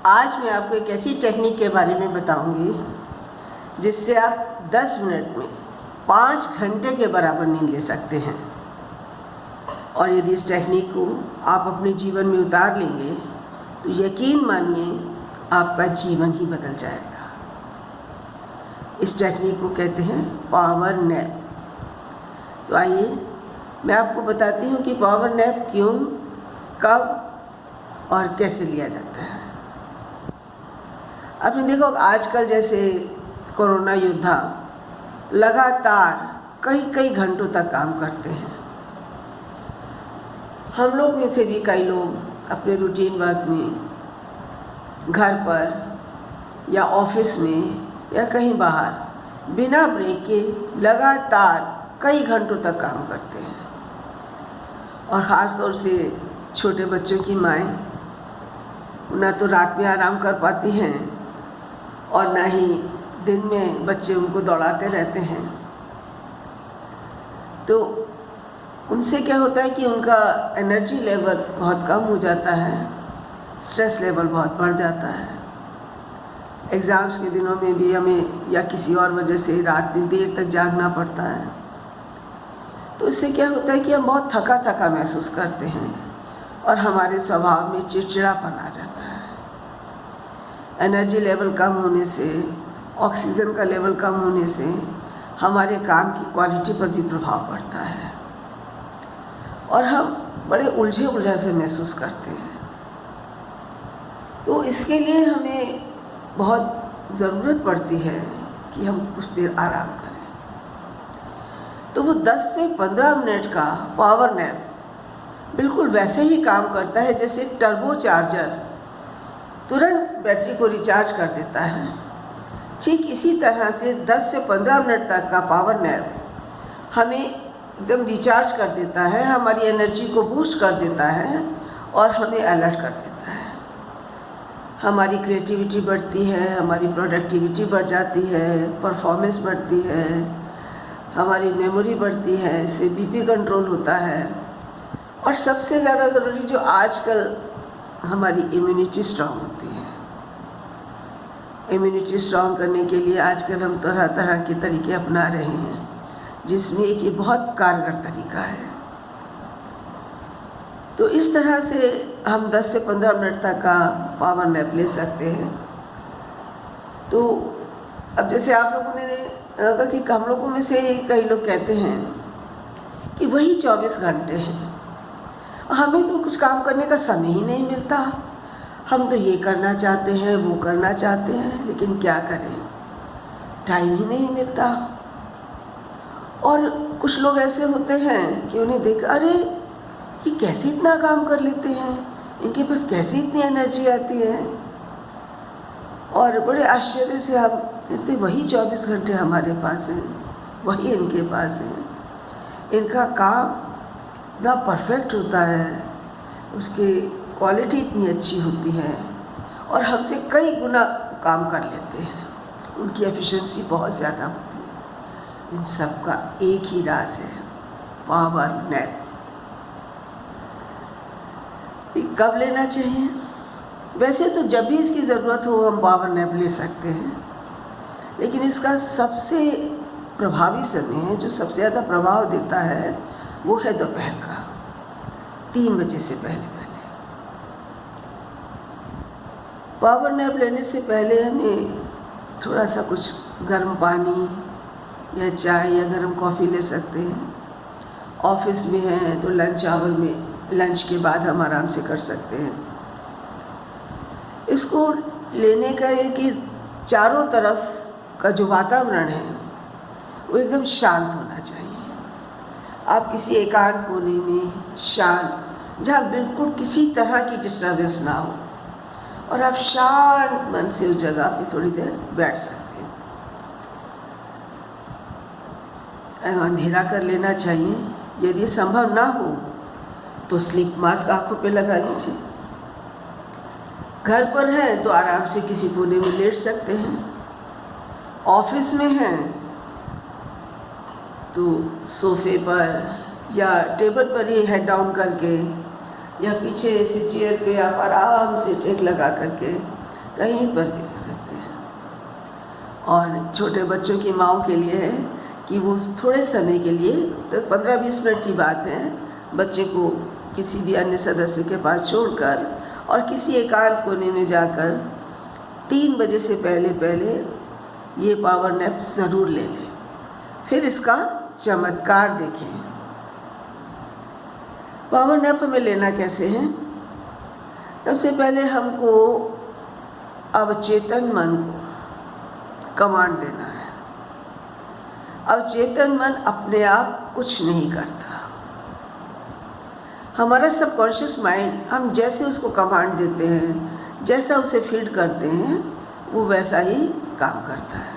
आज मैं आपको एक ऐसी टेक्निक के बारे में बताऊंगी जिससे आप 10 मिनट में 5 घंटे के बराबर नींद ले सकते हैं। और यदि इस टेक्निक को आप अपने जीवन में उतार लेंगे तो यकीन मानिए आपका जीवन ही बदल जाएगा। इस टेक्निक को कहते हैं पावर नैप। तो आइए मैं आपको बताती हूँ कि पावर नैप क्यों, कब और कैसे लिया जाता है। आपने देखो आजकल जैसे कोरोना योद्धा लगातार कई घंटों तक काम करते हैं। हम लोग में से भी कई लोग अपने रूटीन वर्क में, घर पर या ऑफिस में या कहीं बाहर बिना ब्रेक के लगातार कई घंटों तक काम करते हैं। और ख़ास तौर से छोटे बच्चों की माएँ ना तो रात में आराम कर पाती हैं और ना ही दिन में बच्चे उनको दौड़ाते रहते हैं। तो उनसे क्या होता है कि उनका एनर्जी लेवल बहुत कम हो जाता है, स्ट्रेस लेवल बहुत बढ़ जाता है। एग्ज़ाम्स के दिनों में भी हमें या किसी और वजह से रात में देर तक जागना पड़ता है। तो इससे क्या होता है कि हम बहुत थका थका महसूस करते हैं और हमारे स्वभाव में चिड़चिड़ापन आ जाता है। एनर्जी लेवल कम होने से, ऑक्सीजन का लेवल कम होने से हमारे काम की क्वालिटी पर भी प्रभाव पड़ता है और हम बड़े उलझे से महसूस करते हैं। तो इसके लिए हमें बहुत ज़रूरत पड़ती है कि हम कुछ देर आराम करें। तो वो 10 से 15 मिनट का पावर नैप बिल्कुल वैसे ही काम करता है जैसे टर्बो चार्जर तुरंत बैटरी को रिचार्ज कर देता है। ठीक इसी तरह से 10 से 15 मिनट तक का पावर नैप हमें एकदम रिचार्ज कर देता है, हमारी एनर्जी को बूस्ट कर देता है और हमें अलर्ट कर देता है। हमारी क्रिएटिविटी बढ़ती है, हमारी प्रोडक्टिविटी बढ़ जाती है, परफॉर्मेंस बढ़ती है, हमारी मेमोरी बढ़ती है, इससे बीपी कंट्रोल होता है और सबसे ज़्यादा ज़रूरी जो आजकल हमारी इम्यूनिटी स्ट्रांग होती है। इम्यूनिटी स्ट्रांग करने के लिए आजकल हम तरह तरह के तरीके अपना रहे हैं, जिसमें एक ये बहुत कारगर तरीका है। तो इस तरह से हम 10 से 15 मिनट तक का पावर नैप ले सकते हैं। तो अब जैसे आप लोगों ने कहा कि हम लोगों में से कई लोग कहते हैं कि वही 24 घंटे हैं, हमें तो कुछ काम करने का समय ही नहीं मिलता। हम तो ये करना चाहते हैं, वो करना चाहते हैं, लेकिन क्या करें, टाइम ही नहीं मिलता। और कुछ लोग ऐसे होते हैं कि उन्हें देख, अरे ये कैसे इतना काम कर लेते हैं, इनके पास कैसे इतनी एनर्जी आती है। और बड़े आश्चर्य से हम कहते वही 24 घंटे हमारे पास हैं, वही इनके पास हैं। इनका काम इतना परफेक्ट होता है, उसकी क्वालिटी इतनी अच्छी होती है और हमसे कई गुना काम कर लेते हैं, उनकी एफिशिएंसी बहुत ज़्यादा होती है। इन सब का एक ही राज है, पावर नैप। कब लेना चाहिए? वैसे तो जब भी इसकी ज़रूरत हो हम पावर नैप ले सकते हैं, लेकिन इसका सबसे प्रभावी समय है, जो सबसे ज़्यादा प्रभाव देता है, वो है दोपहर का 3 बजे से पहले। पावर नैप लेने से पहले हमें थोड़ा सा कुछ गर्म पानी या चाय या गर्म कॉफ़ी ले सकते हैं। ऑफिस में हैं तो लंच आवर में, लंच के बाद हम आराम से कर सकते हैं। इसको लेने का ये कि चारों तरफ का जो वातावरण है वो एकदम शांत होना चाहिए। आप किसी एकांत कोने में शांत, जहाँ बिल्कुल किसी तरह की डिस्टर्बेंस ना हो, और आप शांत मन से उस जगह पे थोड़ी देर बैठ सकते हैं। अंधेरा कर लेना चाहिए। यदि संभव ना हो तो स्लीप मास्क आंखों पे लगा लीजिए। घर पर हैं तो आराम से किसी कोने में लेट सकते हैं। ऑफिस में हैं तो सोफे पर या टेबल पर ही हेड डाउन करके या पीछे ऐसे चेयर पे आप आराम से टेक लगा करके कहीं पर भी रख सकते हैं। और छोटे बच्चों की माँओं के लिए है कि वो थोड़े समय के लिए 15-20 मिनट की बात है, बच्चे को किसी भी अन्य सदस्य के पास छोड़कर और किसी एकांत कोने में जाकर 3 बजे से पहले ये पावर नैप ज़रूर ले लें, फिर इसका चमत्कार देखें। पावर नैप हमें लेना कैसे है? सबसे पहले हमको अवचेतन मन को कमांड देना है। अवचेतन मन अपने आप कुछ नहीं करता। हमारा सबकॉन्शियस माइंड, हम जैसे उसको कमांड देते हैं, जैसा उसे फीड करते हैं, वो वैसा ही काम करता है।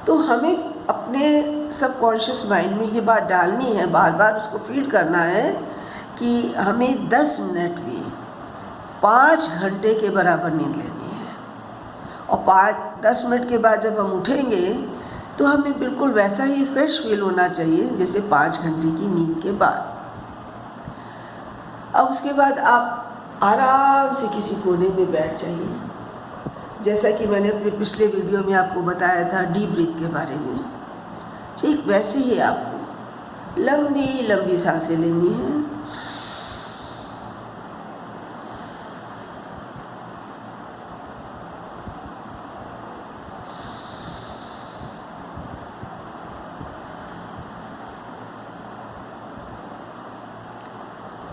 तो हमें अपने सबकॉन्शियस माइंड में ये बात डालनी है, बार बार उसको फीड करना है कि हमें 10 मिनट भी 5 घंटे के बराबर नींद लेनी है। और 5-10 मिनट के बाद जब हम उठेंगे तो हमें बिल्कुल वैसा ही फ्रेश फील होना चाहिए जैसे 5 घंटे की नींद के बाद। अब उसके बाद आप आराम से किसी कोने में बैठ जाइए, जैसा कि मैंने अपने पिछले वीडियो में आपको बताया था डीप ब्रीथ के बारे में। ठीक वैसे ही आपको लंबी लंबी सांसें लेनी है।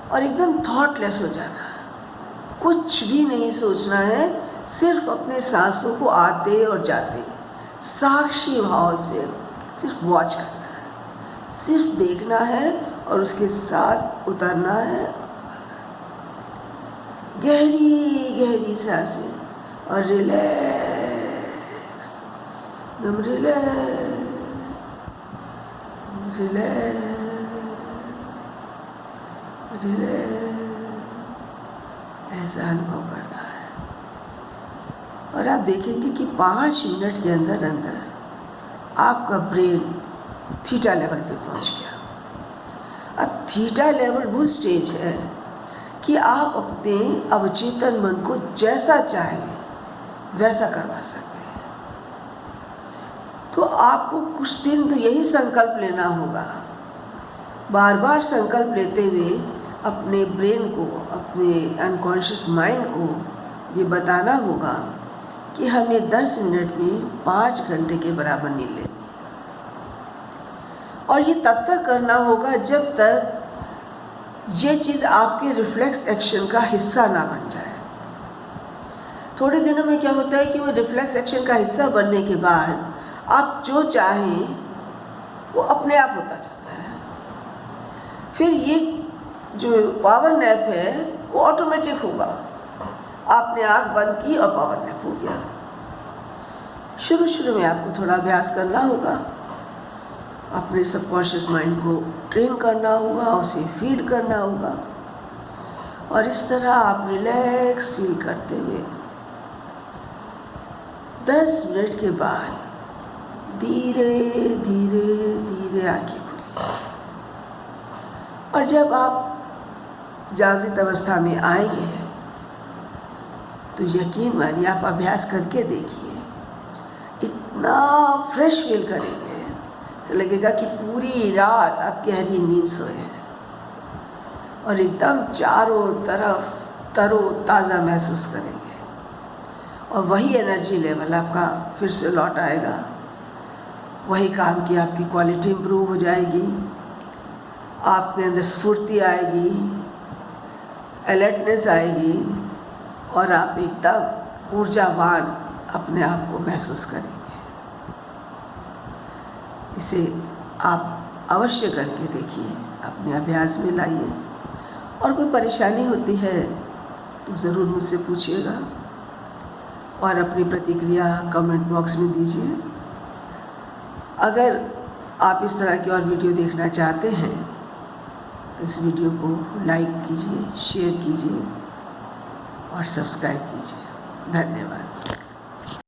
और एकदम थॉटलेस हो जाना है, कुछ भी नहीं सोचना है, सिर्फ अपने सांसों को आते और जाते साक्षी भाव से सिर्फ वॉच करना है, सिर्फ देखना है और उसके साथ उतरना है। गहरी गहरी सांसें और रिलैक्स, एकदम रिलैक्स रिलैक्स ऐसा अनुभव करना है। और आप देखेंगे कि 5 मिनट के अंदर अंदर आपका ब्रेन थीटा लेवल पे पहुंच गया। अब थीटा लेवल वो स्टेज है कि आप अपने अवचेतन मन को जैसा चाहें वैसा करवा सकते हैं। तो आपको कुछ दिन तो यही संकल्प लेना होगा, बार बार संकल्प लेते हुए अपने ब्रेन को, अपने अनकॉन्शियस माइंड को ये बताना होगा कि हमें 10 मिनट में 5 घंटे के बराबर नींद लेनी है। और ये तब तक करना होगा जब तक ये चीज़ आपके रिफ्लेक्स एक्शन का हिस्सा ना बन जाए। थोड़े दिनों में क्या होता है कि वो रिफ्लेक्स एक्शन का हिस्सा बनने के बाद आप जो चाहें वो अपने आप होता जाता है। फिर ये जो पावर नैप है वो ऑटोमेटिक होगा। आपने आँख बंद की और पावर नैप हो गया। शुरू में आपको थोड़ा अभ्यास करना होगा, अपने सबकॉन्शियस माइंड को ट्रेन करना होगा, उसे फीड करना होगा। और इस तरह आप रिलैक्स फील करते हुए 10 मिनट के बाद धीरे धीरे धीरे आंखें खुली। और जब आप जागृत अवस्था में आएंगे तो यकीन मानिए, आप अभ्यास करके देखिए, इतना फ्रेश फील करेंगे, ऐसा लगेगा कि पूरी रात आप गहरी नींद सोए हैं और एकदम चारों तरफ तरोताज़ा महसूस करेंगे। और वही एनर्जी लेवल आपका फिर से लौट आएगा, वही काम की आपकी क्वालिटी इम्प्रूव हो जाएगी, आपके अंदर स्फूर्ति आएगी, अलर्टनेस आएगी और आप एकदम ऊर्जावान अपने आप को महसूस करेंगे। इसे आप अवश्य करके देखिए, अपने अभ्यास में लाइए। और कोई परेशानी होती है तो ज़रूर मुझसे पूछिएगा और अपनी प्रतिक्रिया कमेंट बॉक्स में दीजिए। अगर आप इस तरह की और वीडियो देखना चाहते हैं तो इस वीडियो को लाइक कीजिए, शेयर कीजिए और सब्सक्राइब कीजिए। धन्यवाद।